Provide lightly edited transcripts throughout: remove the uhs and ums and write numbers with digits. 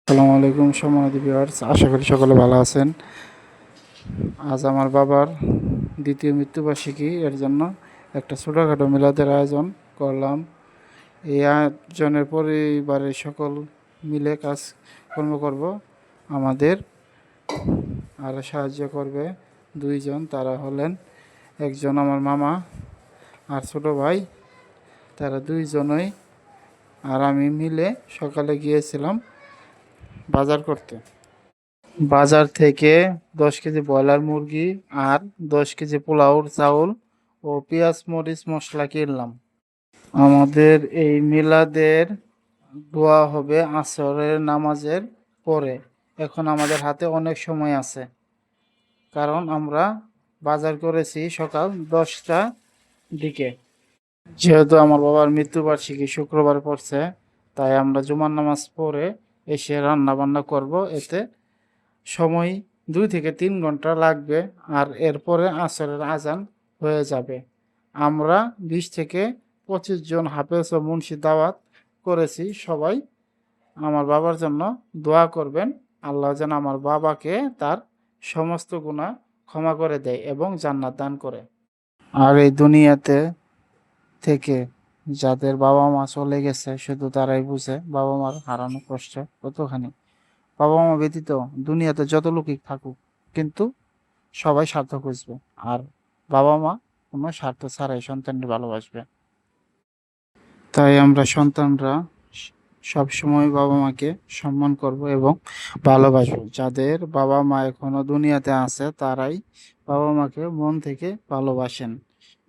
আসসালামু আলাইকুম সম্মানিত ভিউয়ার্স, আশা করি সকলে ভালো আছেন। আজ আমার বাবার দ্বিতীয় মৃত্যুবার্ষিকী, এর জন্য একটা ছোটোখাটো মিলাদের আয়োজন করলাম। এই আয়োজনের পরিবারের সকল মিলে কাজকর্ম করব। আমাদের আরও সাহায্য করবে দুইজন, তারা হলেন একজন আমার মামা আর ছোটো ভাই, তারা দুইজনই আর আমি মিলে সকালে গিয়েছিলাম বাজার করতে। বাজার থেকে 10 কেজি ব্রয়লার মুরগি আর 10 কেজি পোলাওর চাউল ও পেঁয়াজ মরিচ মশলা কিনলাম। আমাদের এই মিলাদের দোয়া হবে আসরের নামাজের পরে। এখন আমাদের হাতে অনেক সময় আছে, কারণ আমরা বাজার করেছি সকাল 10টার দিকে। যেহেতু আমার বাবার মৃত্যুবার্ষিকী শুক্রবার পড়ছে, তাই আমরা জুমার নামাজ পড়ে এসে রান্না বান্না করব। এতে সময় 2 থেকে 3 ঘন্টা লাগবে, আর এরপরে আসরের আজান হয়ে যাবে। আমরা 20 থেকে 25 জন হাফেজ ও মুন্সি দাওয়াত করেছি। সবাই আমার বাবার জন্য দোয়া করবেন, আল্লাহ যেন আমার বাবাকে তার সমস্ত গুনাহ ক্ষমা করে দেয় এবং জান্নাত দান করে। আর এই দুনিয়াতে থেকে যাদের বাবা মা চলে গেছে, শুধু তারাই বুঝে বাবা মার হারানো কষ্ট কতখানি। বাবা মা ব্যতীত দুনিয়াতে যত লোকই থাকুক, কিন্তু সবাই স্বার্থ খুঁজবে, আর বাবা মা কোনো স্বার্থ ছাড়াই সন্তানকে ভালোবাসবে। তাই আমরা সন্তানরা সবসময় বাবা মাকে সম্মান করব এবং ভালোবাসবো। যাদের বাবা মা এখনো দুনিয়াতে আছে, তারাই বাবা মাকে মন থেকে ভালোবাসেন,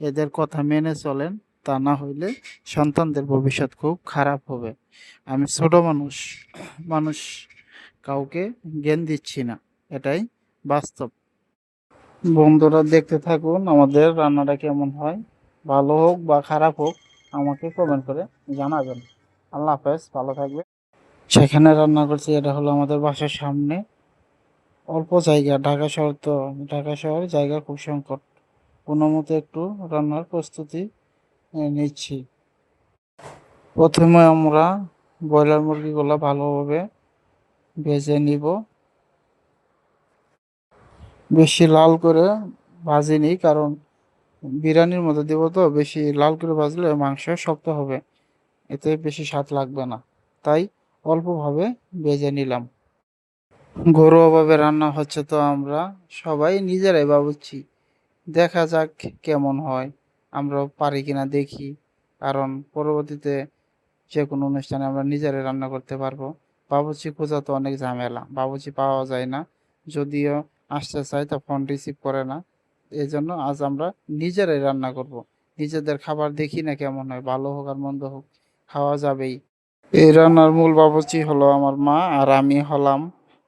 এদের কথা মেনে চলেন। তা না হইলে সন্তানদের ভবিষ্যৎ খুব খারাপ হবে। আমি ছোট মানুষ মানুষ কাউকে জ্ঞান দিচ্ছি না, এটাই বাস্তব। বন্ধুরা, দেখতে থাকুন আমাদের রান্নাটা কেমন হয়। ভালো হোক বা খারাপ হোক, আমাকে কমেন্ট করে জানাবেন। আল্লাহ হাফেজ, ভালো থাকবে। সেখানে রান্না করছি, এটা হলো আমাদের বাসার সামনে। অল্প জায়গা, ঢাকা শহর তো, ঢাকা শহর জায়গা খুব সংকট। কোনো মতো একটু রান্নার প্রস্তুতি নিচ্ছি। প্রথমে আমরা ব্রয়লার মুরগিগুলো ভালোভাবে ভেজে নিব। বেশি লাল করে ভাজিনি, কারণ বিরিয়ানির মধ্যে দেবো, তো বেশি লাল করে ভাজলে মাংস শক্ত হবে, এতে বেশি স্বাদ লাগবে না। তাই অল্পভাবে ভেজে নিলাম। ঘরোয়াভাবে রান্না হচ্ছে, তো আমরা সবাই নিজেরাই বাবুর্চি। দেখা যাক কেমন হয়, আমরা পারি কিনা দেখি, কারণ পরবর্তীতে যে কোনো অনুষ্ঠানে আমরা নিজেরাই রান্না করতে পারবো। বাবুর্চি খোঁজা তো অনেক ঝামেলা, বাবুর্চি পাওয়া যায় না। যদিও আসতে চাই, তা ফোন রিসিভ করে না। এই জন্য আজ আমরা নিজেরাই রান্না করব। নিজেদের খাবার দেখি না কেমন হয়, ভালো হোক আর মন্দ হোক, খাওয়া যাবেই। এই রান্নার মূল বাবুর্চি হলো আমার মা, আর আমি হলাম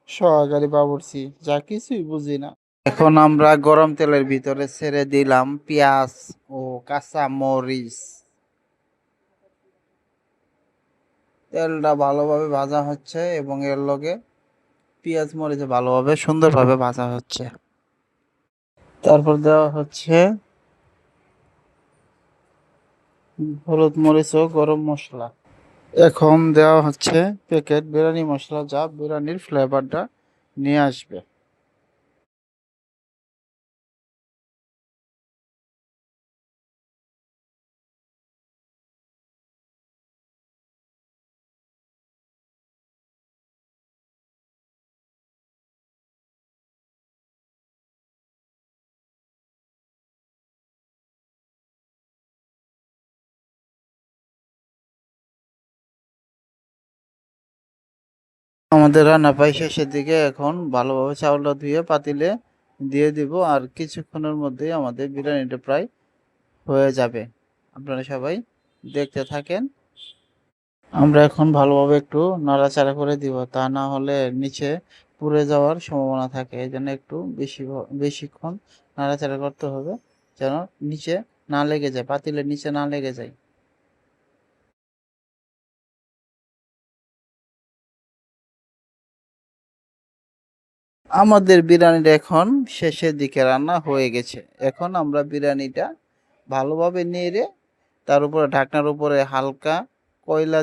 সহকারী বাবুর্চি, যা কিছুই বুঝি না। এখন আমরা গরম তেলের ভিতরে ছেড়ে দিলাম পেঁয়াজ ও কাঁচা মরিচ। তেলটা ভালোভাবে ভাজা হচ্ছে এবং এর লগে পেঁয়াজ মরিচ ভালোভাবে সুন্দরভাবে ভাজা হচ্ছে। তারপর দেওয়া হচ্ছে হলুদ মরিচ ও গরম মশলা। এখন দেওয়া হচ্ছে প্যাকেট বিরিয়ানি মশলা, যা বিরিয়ানির ফ্লেভারটা নিয়ে আসবে। আমাদের রান্না প্রায় শেষের দিকে। এখন ভালোভাবে চাউলটা ধুয়ে পাতিলে দিয়ে দিব, আর কিছুক্ষণের মধ্যেই আমাদের বিরিয়ানিটা প্রায় হয়ে যাবে। আপনারা সবাই দেখতে থাকেন। আমরা এখন ভালোভাবে একটু নাড়াচাড়া করে দিব, তা না হলে নিচে পুড়ে যাওয়ার সম্ভাবনা থাকে। এই জন্য একটু বেশিক্ষণ নাড়াচাড়া করতে হবে, যেন নিচে না লেগে যায়, পাতিলের নিচে না লেগে যায়। আমাদের বিরিয়ানিটা এখন শেষের দিকে রান্না হয়ে গেছে। এখন আমরা বিরিয়ানিটা ভালোভাবে নেড়ে তার উপরে ঢাকনার উপরে হালকা কয়লা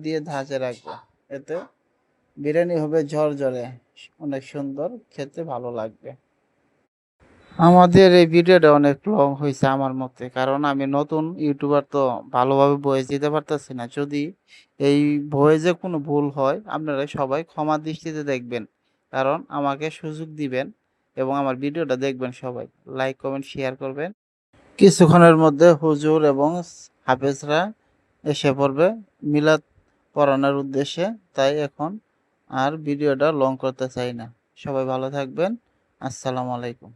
দিয়ে ধাঁচে রাখবো। এতে বিরিয়ানি হবে ঝরঝরে, অনেক সুন্দর, খেতে ভালো লাগবে। আমাদের এই ভিডিওটা অনেক লং হইছে আমার মতে। কারণ আমি নতুন ইউটিউবার তো ভালোভাবে ভয়েস দিতে পারতেছি না। যদি এই ভয়েসে কোনো ভুল হয় আপনারা সবাই ক্ষমার দৃষ্টিতে দেখবেন। কারণ আমাকে সুযোগ দিবেন এবং আমার ভিডিওটা দেখবেন সবাই। লাইক, কমেন্ট, শেয়ার করবেন। কিছুক্ষণের মধ্যে হুজুর এবং হাফেজরা এসে পড়বে মিলাদ পড়ানোর উদ্দেশ্যে। তাই এখন আর ভিডিওটা লং করতে চাই না। সবাই ভালো থাকবেন। আসসালামু আলাইকুম।